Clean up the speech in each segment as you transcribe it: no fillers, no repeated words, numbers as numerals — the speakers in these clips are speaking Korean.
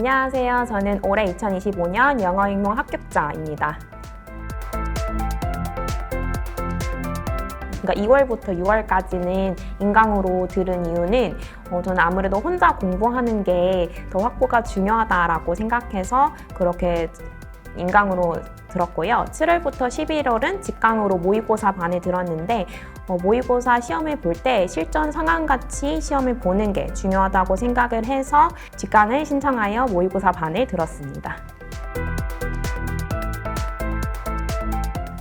안녕하세요. 저는 올해 2025년 영어잉농 합격자입니다. 그러니까 2월부터 6월까지는 인강으로 들은 이유는 저는 아무래도 혼자 공부하는 게 더 확보가 중요하다라고 생각해서 그렇게 인강으로 들었고요. 7월부터 11월은 직강으로 모의고사 반에 들었는데 모의고사 시험을 볼 때 실전 상황같이 시험을 보는 게 중요하다고 생각을 해서 직강을 신청하여 모의고사 반에 들었습니다.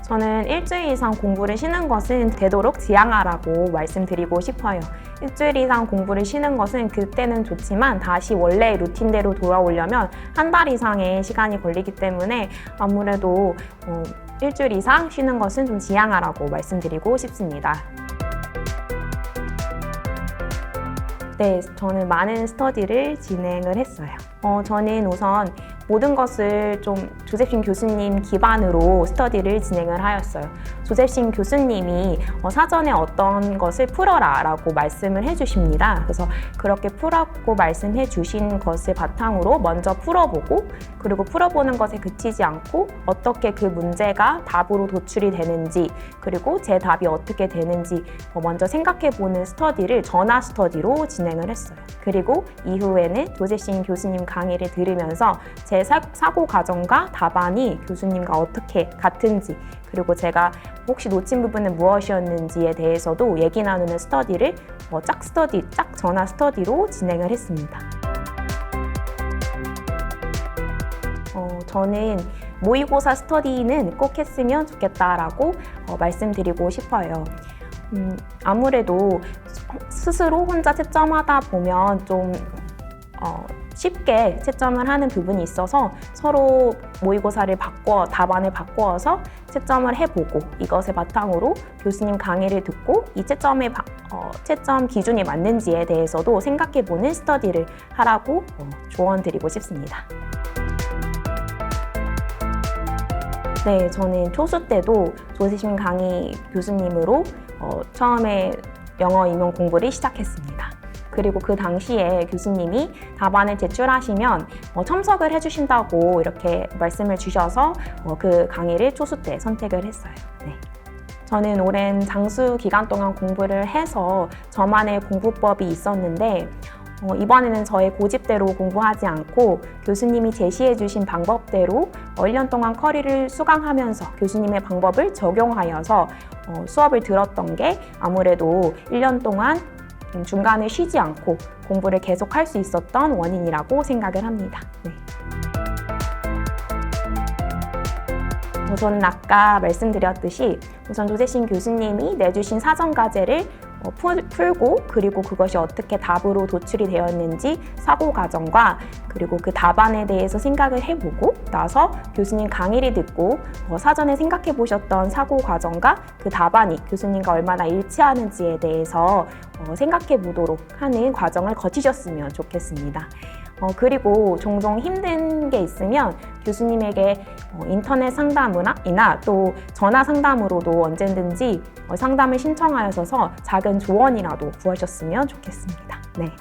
저는 일주일 이상 공부를 쉬는 것은 되도록 지양하라고 말씀드리고 싶어요. 일주일 이상 공부를 쉬는 것은 그때는 좋지만 다시 원래 루틴대로 돌아오려면 한 달 이상의 시간이 걸리기 때문에 아무래도 일주일 이상 쉬는 것은 좀 지양하라고 말씀드리고 싶습니다. 네, 저는 많은 스터디를 진행을 했어요. 저는 우선 모든 것을 좀 조셉신 교수님 기반으로 스터디를 진행을 하였어요. 조셉신 교수님이 사전에 어떤 것을 풀어라 라고 말씀을 해주십니다. 그래서 그렇게 풀라고 말씀해 주신 것을 바탕으로 먼저 풀어보고 그리고 풀어보는 것에 그치지 않고 어떻게 그 문제가 답으로 도출이 되는지 그리고 제 답이 어떻게 되는지 먼저 생각해보는 스터디를 전화 스터디로 진행을 했어요. 그리고 이후에는 조셉신 교수님 강의를 들으면서 제 사고 과정과 답안이 교수님과 어떻게 같은지 그리고 제가 혹시 놓친 부분은 무엇이었는지에 대해서도 얘기 나누는 스터디를 짝 전화 스터디로 진행을 했습니다. 저는 모의고사 스터디는 꼭 했으면 좋겠다라고 말씀드리고 싶어요. 아무래도 스스로 혼자 채점하다 보면 좀 쉽게 채점을 하는 부분이 있어서 서로 모의고사를 답안을 바꾸어서 채점을 해보고 이것을 바탕으로 교수님 강의를 듣고 이 채점 기준이 맞는지에 대해서도 생각해보는 스터디를 하라고 조언드리고 싶습니다. 네, 저는 초수 때도 조셉신 강의 교수님으로 처음에 영어 임용 공부를 시작했습니다. 그리고 그 당시에 교수님이 답안을 제출하시면 첨석을 해주신다고 이렇게 말씀을 주셔서 그 강의를 초수 때 선택을 했어요. 네. 저는 오랜 장수 기간 동안 공부를 해서 저만의 공부법이 있었는데 이번에는 저의 고집대로 공부하지 않고 교수님이 제시해 주신 방법대로 1년 동안 커리를 수강하면서 교수님의 방법을 적용하여서 수업을 들었던 게 아무래도 1년 동안 중간에 쉬지 않고 공부를 계속할 수 있었던 원인이라고 생각을 합니다. 네. 저는 아까 말씀드렸듯이 우선 조셉신 교수님이 내주신 사전 과제를 풀고 그리고 그것이 어떻게 답으로 도출이 되었는지 사고 과정과 그리고 그 답안에 대해서 생각을 해보고 나서 교수님 강의를 듣고 사전에 생각해 보셨던 사고 과정과 그 답안이 교수님과 얼마나 일치하는지에 대해서 생각해 보도록 하는 과정을 거치셨으면 좋겠습니다. 그리고 종종 힘든 게 있으면 교수님에게 인터넷 상담이나 또 전화 상담으로도 언제든지 상담을 신청하셔서 작은 조언이라도 구하셨으면 좋겠습니다. 네.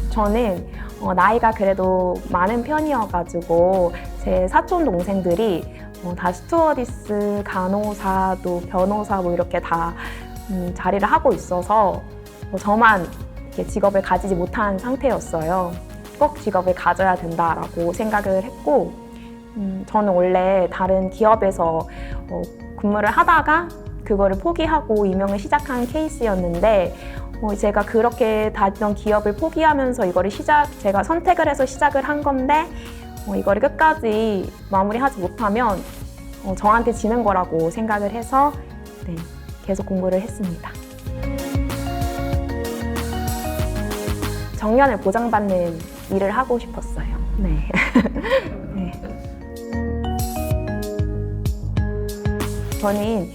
저는 나이가 그래도 많은 편이어가지고 제 사촌 동생들이 다 스튜어디스, 간호사, 또 변호사 이렇게 다 자리를 하고 있어서 저만 이렇게 직업을 가지지 못한 상태였어요. 꼭 직업을 가져야 된다라고 생각을 했고 저는 원래 다른 기업에서 근무를 하다가 그거를 포기하고 임용을 시작한 케이스였는데 제가 그렇게 다니던 기업을 포기하면서 이거를 제가 선택을 해서 시작을 한 건데 이거를 끝까지 마무리하지 못하면 저한테 지는 거라고 생각을 해서 네, 계속 공부를 했습니다. 정년을 보장받는 일을 하고 싶었어요. 네. 네. 저는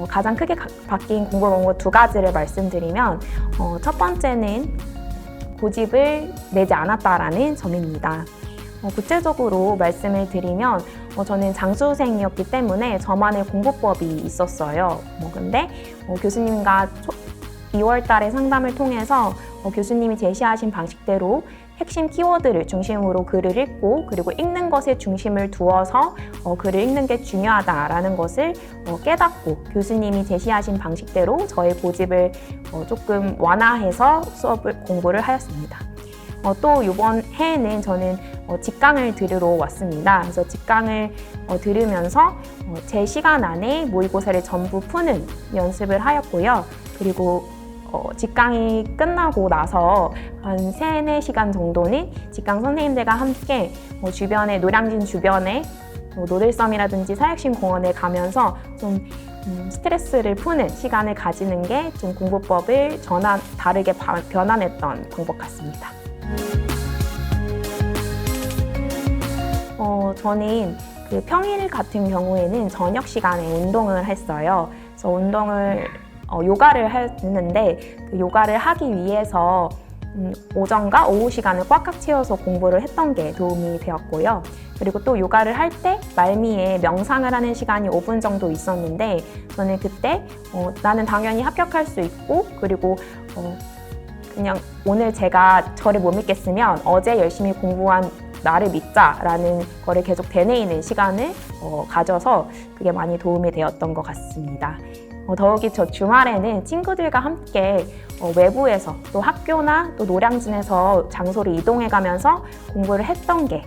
가장 크게 바뀐 공부 방법 2가지를 말씀드리면 첫 번째는 고집을 내지 않았다라는 점입니다. 구체적으로 말씀을 드리면 저는 장수생이었기 때문에 저만의 공부법이 있었어요. 근데 교수님과 2월 달에 상담을 통해서 교수님이 제시하신 방식대로 핵심 키워드를 중심으로 글을 읽고 그리고 읽는 것에 중심을 두어서 글을 읽는 게 중요하다라는 것을 깨닫고 교수님이 제시하신 방식대로 저의 고집을 조금 완화해서 공부를 하였습니다. 또 이번 해에는 저는 직강을 들으러 왔습니다. 그래서 직강을 들으면서 제 시간 안에 모의고사를 전부 푸는 연습을 하였고요. 그리고 직강이 끝나고 나서 한 3-4시간 정도는 직강 선생님들과 함께 주변에 노량진 주변에 노들섬이라든지 사육신 공원에 가면서 좀 스트레스를 푸는 시간을 가지는 게 좀 공부법을 다르게 변환했던 방법 같습니다. 저는 그 평일 같은 경우에는 저녁 시간에 운동을 했어요. 그래서 운동을 요가를 했는데 그 요가를 하기 위해서 오전과 오후 시간을 꽉꽉 채워서 공부를 했던 게 도움이 되었고요. 그리고 또 요가를 할 때 말미에 명상을 하는 시간이 5분 정도 있었는데 저는 그때 나는 당연히 합격할 수 있고 그리고 그냥 오늘 제가 저를 못 믿겠으면 어제 열심히 공부한 나를 믿자라는 거를 계속 되뇌이는 시간을 가져서 그게 많이 도움이 되었던 것 같습니다. 더욱이 저 주말에는 친구들과 함께 외부에서 또 학교나 또 노량진에서 장소를 이동해 가면서 공부를 했던 게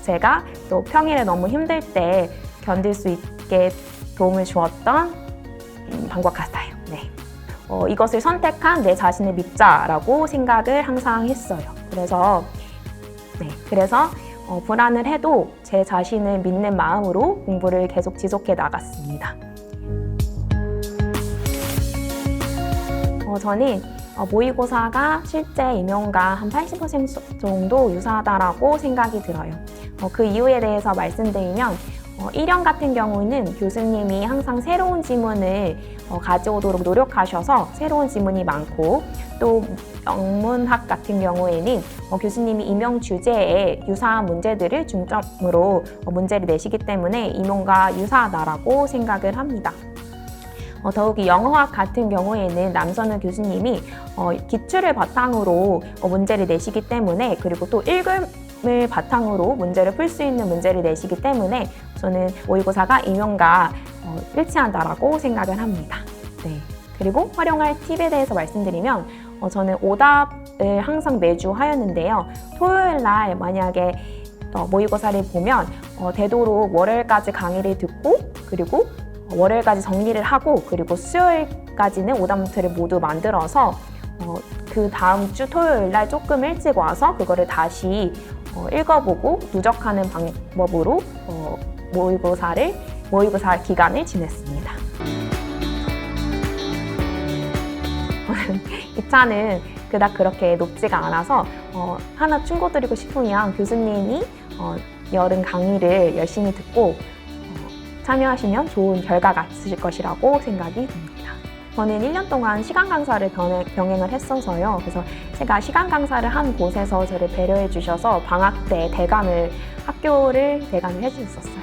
제가 또 평일에 너무 힘들 때 견딜 수 있게 도움을 주었던 방법 같아요. 네. 이것을 선택한 내 자신을 믿자라고 생각을 항상 했어요. 그래서 불안을 해도 제 자신을 믿는 마음으로 공부를 계속 지속해 나갔습니다. 저는 모의고사가 실제 임용과 한 80% 정도 유사하다라고 생각이 들어요. 그 이유에 대해서 말씀드리면 1년 같은 경우는 교수님이 항상 새로운 지문을 가져오도록 노력하셔서 새로운 지문이 많고 또 영문학 같은 경우에는 교수님이 임용 주제에 유사한 문제들을 중점으로 문제를 내시기 때문에 임용과 유사하다라고 생각을 합니다. 더욱이 영어학 같은 경우에는 남선우 교수님이 기출을 바탕으로 문제를 내시기 때문에 그리고 또 읽음을 바탕으로 문제를 풀 수 있는 문제를 내시기 때문에 저는 모의고사가 임용과 일치한다라고 생각을 합니다. 네. 그리고 활용할 팁에 대해서 말씀드리면 저는 오답을 항상 매주 하였는데요. 토요일 날 만약에 모의고사를 보면 되도록 월요일까지 강의를 듣고 그리고 월요일까지 정리를 하고 그리고 수요일까지는 오답노트를 모두 만들어서 그 다음 주 토요일 날 조금 일찍 와서 그거를 다시 읽어보고 누적하는 방법으로 모의고사 기간을 지냈습니다. 이 차는 그닥 그렇게 높지가 않아서 하나 충고드리고 싶으면 교수님이 여름 강의를 열심히 듣고 참여하시면 좋은 결과가 있으실 것이라고 생각이 듭니다. 저는 1년 동안 시간 강사를 병행을 했어서요. 그래서 제가 시간 강사를 한 곳에서 저를 배려해 주셔서 방학 때 학교를 대관을 해주셨어요.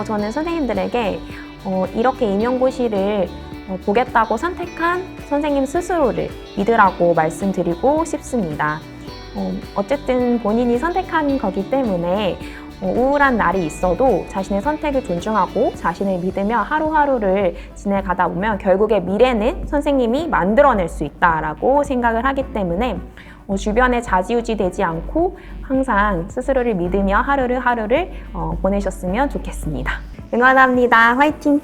저는 선생님들에게 이렇게 임용고시를 보겠다고 선택한 선생님 스스로를 믿으라고 말씀드리고 싶습니다. 어쨌든 본인이 선택한 거기 때문에 우울한 날이 있어도 자신의 선택을 존중하고 자신을 믿으며 하루하루를 지내가다 보면 결국에 미래는 선생님이 만들어낼 수 있다라고 생각을 하기 때문에 주변에 좌지우지 되지 않고 항상 스스로를 믿으며 하루를 보내셨으면 좋겠습니다. 응원합니다. 화이팅!